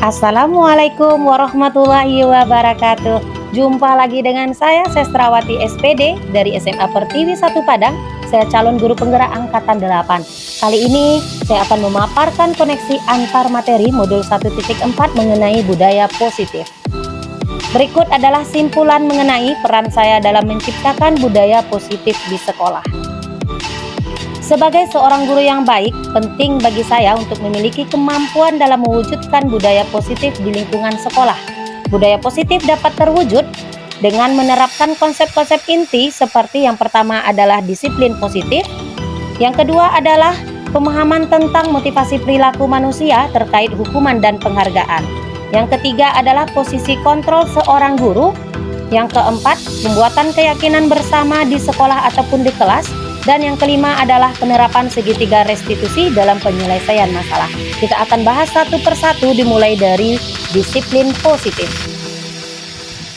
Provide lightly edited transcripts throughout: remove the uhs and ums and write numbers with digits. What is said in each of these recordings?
Assalamualaikum warahmatullahi wabarakatuh. Jumpa lagi dengan saya Sestrawati SPD dari SMA Pertiwi 1 Padang. Saya calon guru penggerak angkatan 8. Kali ini saya akan memaparkan koneksi antar materi modul 1.4 mengenai budaya positif. Berikut adalah simpulan mengenai peran saya dalam menciptakan budaya positif di sekolah. Sebagai seorang guru yang baik, penting bagi saya untuk memiliki kemampuan dalam mewujudkan budaya positif di lingkungan sekolah. Budaya positif dapat terwujud dengan menerapkan konsep-konsep inti seperti yang pertama adalah disiplin positif, yang kedua adalah pemahaman tentang motivasi perilaku manusia terkait hukuman dan penghargaan, yang ketiga adalah posisi kontrol seorang guru, yang keempat pembuatan keyakinan bersama di sekolah ataupun di kelas, dan yang kelima adalah penerapan segitiga restitusi dalam penyelesaian masalah. Kita akan bahas satu persatu dimulai dari disiplin positif.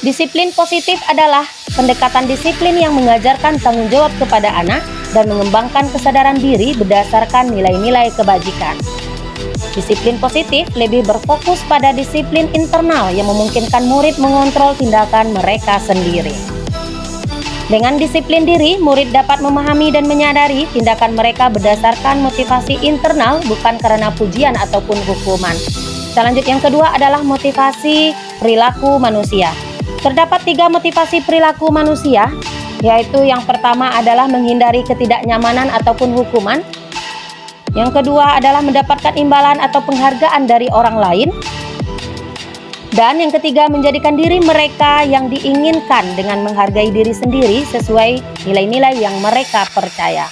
Disiplin positif adalah pendekatan disiplin yang mengajarkan tanggung jawab kepada anak dan mengembangkan kesadaran diri berdasarkan nilai-nilai kebajikan. Disiplin positif lebih berfokus pada disiplin internal yang memungkinkan murid mengontrol tindakan mereka sendiri. Dengan disiplin diri, murid dapat memahami dan menyadari tindakan mereka berdasarkan motivasi internal, bukan karena pujian ataupun hukuman. Kita lanjut, yang kedua adalah motivasi perilaku manusia. Terdapat 3 motivasi perilaku manusia, yaitu yang pertama adalah menghindari ketidaknyamanan ataupun hukuman. Yang kedua adalah mendapatkan imbalan atau penghargaan dari orang lain. Dan yang ketiga, menjadikan diri mereka yang diinginkan dengan menghargai diri sendiri sesuai nilai-nilai yang mereka percaya.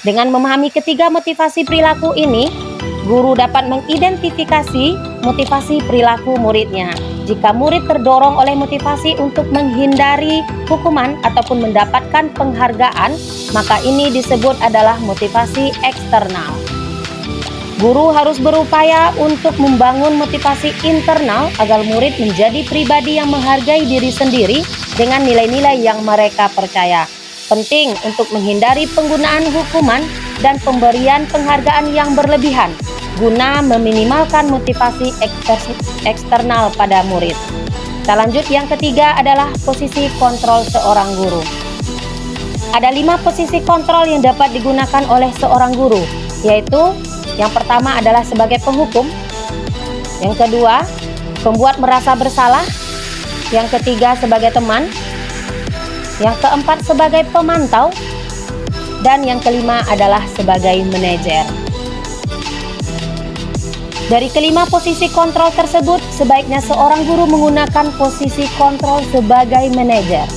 Dengan memahami ketiga motivasi perilaku ini, guru dapat mengidentifikasi motivasi perilaku muridnya. Jika murid terdorong oleh motivasi untuk menghindari hukuman ataupun mendapatkan penghargaan, maka ini disebut adalah motivasi eksternal. Guru harus berupaya untuk membangun motivasi internal agar murid menjadi pribadi yang menghargai diri sendiri dengan nilai-nilai yang mereka percaya. Penting untuk menghindari penggunaan hukuman dan pemberian penghargaan yang berlebihan guna meminimalkan motivasi eksternal pada murid. Kita lanjut, yang ketiga adalah posisi kontrol seorang guru. Ada 5 posisi kontrol yang dapat digunakan oleh seorang guru, yaitu yang pertama adalah sebagai penghukum, yang kedua pembuat merasa bersalah, yang ketiga sebagai teman, yang keempat sebagai pemantau, dan yang kelima adalah sebagai manajer. Dari kelima posisi kontrol tersebut, sebaiknya seorang guru menggunakan posisi kontrol sebagai manajer.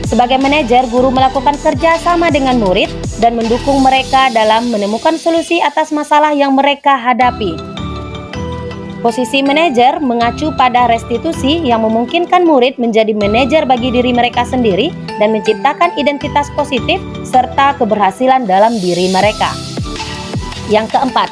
Sebagai manajer, guru melakukan kerjasama dengan murid dan mendukung mereka dalam menemukan solusi atas masalah yang mereka hadapi. Posisi manajer mengacu pada restitusi yang memungkinkan murid menjadi manajer bagi diri mereka sendiri dan menciptakan identitas positif serta keberhasilan dalam diri mereka. Yang keempat,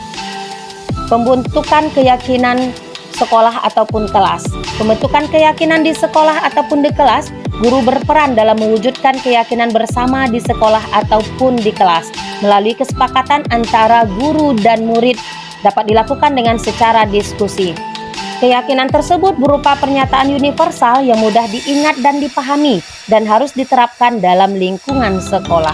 pembentukan keyakinan sekolah ataupun kelas. Pembentukan keyakinan di sekolah ataupun di kelas, guru berperan dalam mewujudkan keyakinan bersama di sekolah ataupun di kelas. Melalui kesepakatan antara guru dan murid dapat dilakukan dengan secara diskusi. Keyakinan tersebut berupa pernyataan universal yang mudah diingat dan dipahami dan harus diterapkan dalam lingkungan sekolah.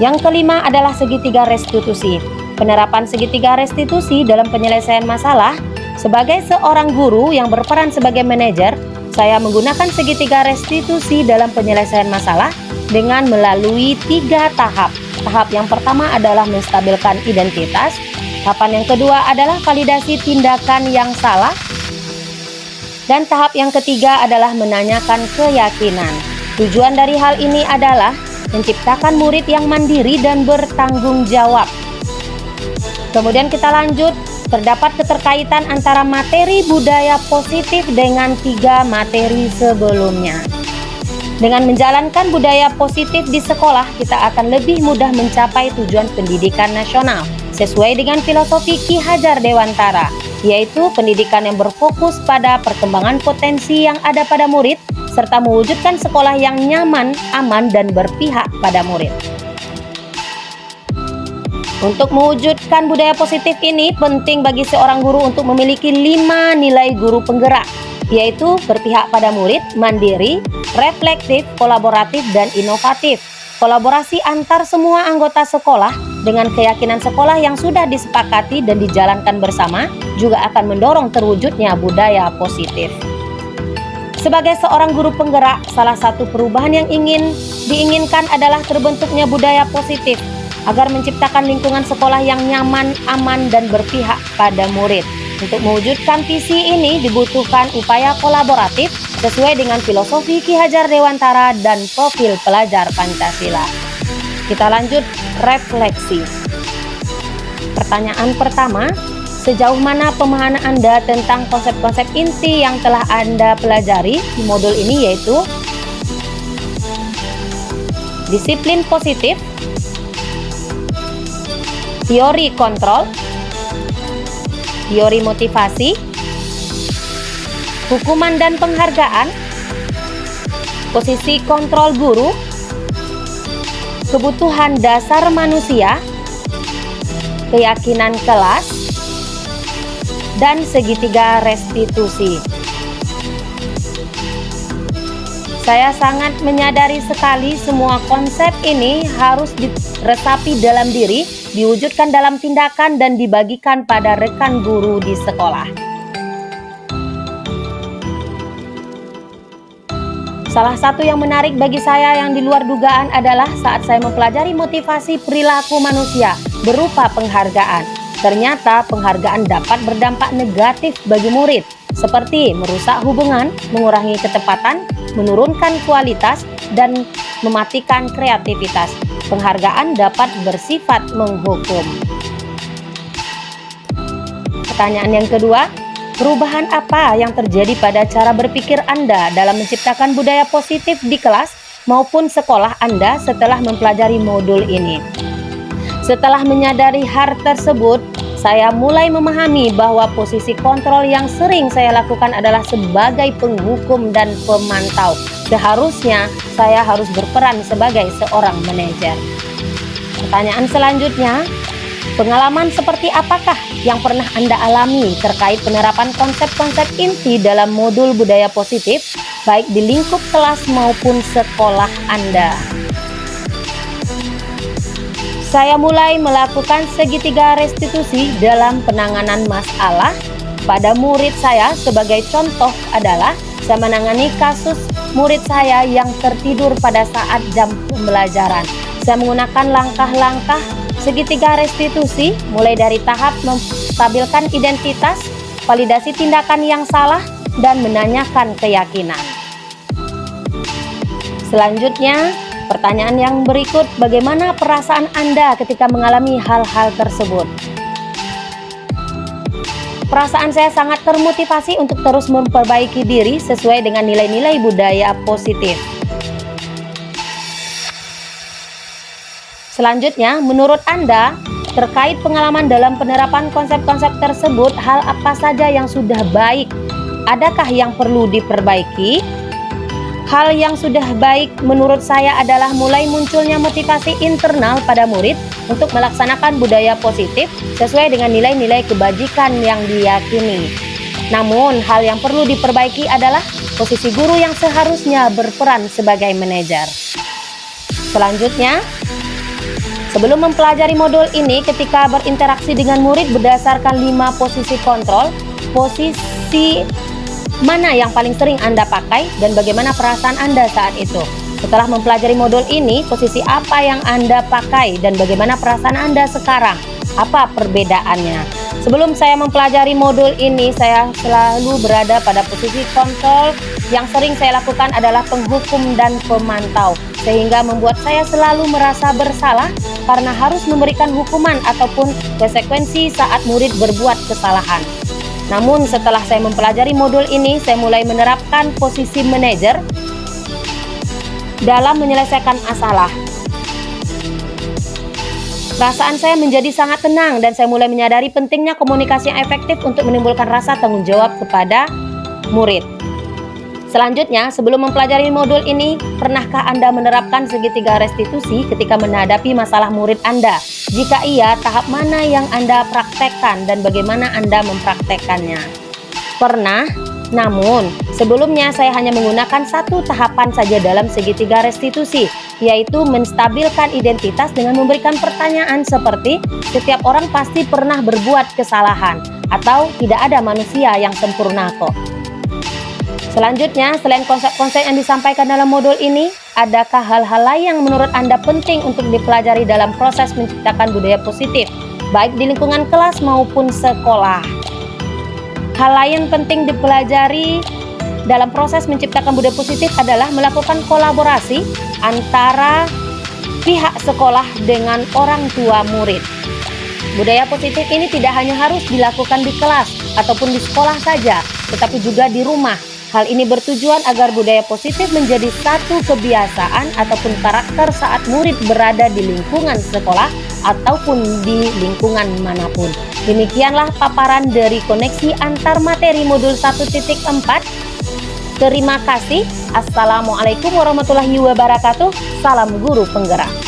Yang kelima adalah segitiga restitusi. Penerapan segitiga restitusi dalam penyelesaian masalah. Sebagai seorang guru yang berperan sebagai manajer, saya menggunakan segitiga restitusi dalam penyelesaian masalah dengan melalui 3 tahap. Tahap yang pertama adalah menstabilkan identitas. Tahapan yang kedua adalah validasi tindakan yang salah. Dan tahap yang ketiga adalah menanyakan keyakinan. Tujuan dari hal ini adalah menciptakan murid yang mandiri dan bertanggung jawab. Kemudian kita lanjut. Terdapat keterkaitan antara materi budaya positif dengan 3 materi sebelumnya. Dengan menjalankan budaya positif di sekolah, kita akan lebih mudah mencapai tujuan pendidikan nasional sesuai dengan filosofi Ki Hajar Dewantara, yaitu pendidikan yang berfokus pada perkembangan potensi yang ada pada murid serta mewujudkan sekolah yang nyaman, aman, dan berpihak pada murid. Untuk mewujudkan budaya positif ini, penting bagi seorang guru untuk memiliki 5 nilai guru penggerak, yaitu berpihak pada murid, mandiri, reflektif, kolaboratif, dan inovatif. Kolaborasi antar semua anggota sekolah dengan keyakinan sekolah yang sudah disepakati dan dijalankan bersama juga akan mendorong terwujudnya budaya positif. Sebagai seorang guru penggerak, salah satu perubahan yang diinginkan adalah terbentuknya budaya positif agar menciptakan lingkungan sekolah yang nyaman, aman, dan berpihak pada murid. Untuk mewujudkan visi ini dibutuhkan upaya kolaboratif sesuai dengan filosofi Ki Hajar Dewantara dan profil pelajar Pancasila. Kita lanjut refleksi. Pertanyaan pertama, sejauh mana pemahaman Anda tentang konsep-konsep inti yang telah Anda pelajari di modul ini, yaitu disiplin positif, teori kontrol, teori motivasi, hukuman dan penghargaan, posisi kontrol guru, kebutuhan dasar manusia, keyakinan kelas, dan segitiga restitusi. Saya sangat menyadari sekali semua konsep ini harus diresapi dalam diri, diwujudkan dalam tindakan, dan dibagikan pada rekan guru di sekolah. Salah satu yang menarik bagi saya yang di luar dugaan adalah saat saya mempelajari motivasi perilaku manusia berupa penghargaan. Ternyata penghargaan dapat berdampak negatif bagi murid, seperti merusak hubungan, mengurangi ketepatan, menurunkan kualitas, dan mematikan kreativitas. Penghargaan dapat bersifat menghukum. Pertanyaan yang kedua, perubahan apa yang terjadi pada cara berpikir Anda dalam menciptakan budaya positif di kelas maupun sekolah Anda setelah mempelajari modul ini? Setelah menyadari hal tersebut, saya mulai memahami bahwa posisi kontrol yang sering saya lakukan adalah sebagai penghukum dan pemantau. Seharusnya saya harus berperan sebagai seorang manajer. Pertanyaan selanjutnya, pengalaman seperti apakah yang pernah Anda alami terkait penerapan konsep-konsep inti dalam modul budaya positif, baik di lingkup kelas maupun sekolah Anda? Saya mulai melakukan segitiga restitusi dalam penanganan masalah pada murid saya. Sebagai contoh adalah saya menangani kasus murid saya yang tertidur pada saat jam pembelajaran. Saya menggunakan langkah-langkah segitiga restitusi mulai dari tahap menstabilkan identitas, validasi tindakan yang salah, dan menanyakan keyakinan. Selanjutnya, pertanyaan yang berikut, bagaimana perasaan Anda ketika mengalami hal-hal tersebut? Perasaan saya sangat termotivasi untuk terus memperbaiki diri sesuai dengan nilai-nilai budaya positif. Selanjutnya, menurut Anda, terkait pengalaman dalam penerapan konsep-konsep tersebut, hal apa saja yang sudah baik? Adakah yang perlu diperbaiki? Hal yang sudah baik menurut saya adalah mulai munculnya motivasi internal pada murid untuk melaksanakan budaya positif sesuai dengan nilai-nilai kebajikan yang diyakini. Namun, hal yang perlu diperbaiki adalah posisi guru yang seharusnya berperan sebagai manajer. Selanjutnya, sebelum mempelajari modul ini, ketika berinteraksi dengan murid berdasarkan 5 posisi kontrol, posisi mana yang paling sering Anda pakai dan bagaimana perasaan Anda saat itu? Setelah mempelajari modul ini, posisi apa yang Anda pakai dan bagaimana perasaan Anda sekarang? Apa perbedaannya? Sebelum saya mempelajari modul ini, saya selalu berada pada posisi kontrol. Yang sering saya lakukan adalah penghukum dan pemantau, sehingga membuat saya selalu merasa bersalah karena harus memberikan hukuman ataupun konsekuensi saat murid berbuat kesalahan. Namun setelah saya mempelajari modul ini, saya mulai menerapkan posisi manajer dalam menyelesaikan masalah. Perasaan saya menjadi sangat tenang dan saya mulai menyadari pentingnya komunikasi yang efektif untuk menimbulkan rasa tanggung jawab kepada murid. Selanjutnya, sebelum mempelajari modul ini, pernahkah Anda menerapkan segitiga restitusi ketika menghadapi masalah murid Anda? Jika iya, tahap mana yang Anda praktekkan dan bagaimana Anda mempraktekkannya? Pernah, namun sebelumnya saya hanya menggunakan satu tahapan saja dalam segitiga restitusi, yaitu menstabilkan identitas dengan memberikan pertanyaan seperti setiap orang pasti pernah berbuat kesalahan atau tidak ada manusia yang sempurna kok. Selanjutnya, selain konsep-konsep yang disampaikan dalam modul ini, adakah hal-hal lain yang menurut Anda penting untuk dipelajari dalam proses menciptakan budaya positif, baik di lingkungan kelas maupun sekolah? Hal lain penting dipelajari dalam proses menciptakan budaya positif adalah melakukan kolaborasi antara pihak sekolah dengan orang tua murid. Budaya positif ini tidak hanya harus dilakukan di kelas ataupun di sekolah saja, tetapi juga di rumah. Hal ini bertujuan agar budaya positif menjadi satu kebiasaan ataupun karakter saat murid berada di lingkungan sekolah ataupun di lingkungan manapun. Demikianlah paparan dari koneksi antar materi modul 1.4. Terima kasih. Assalamualaikum warahmatullahi wabarakatuh. Salam guru penggerak.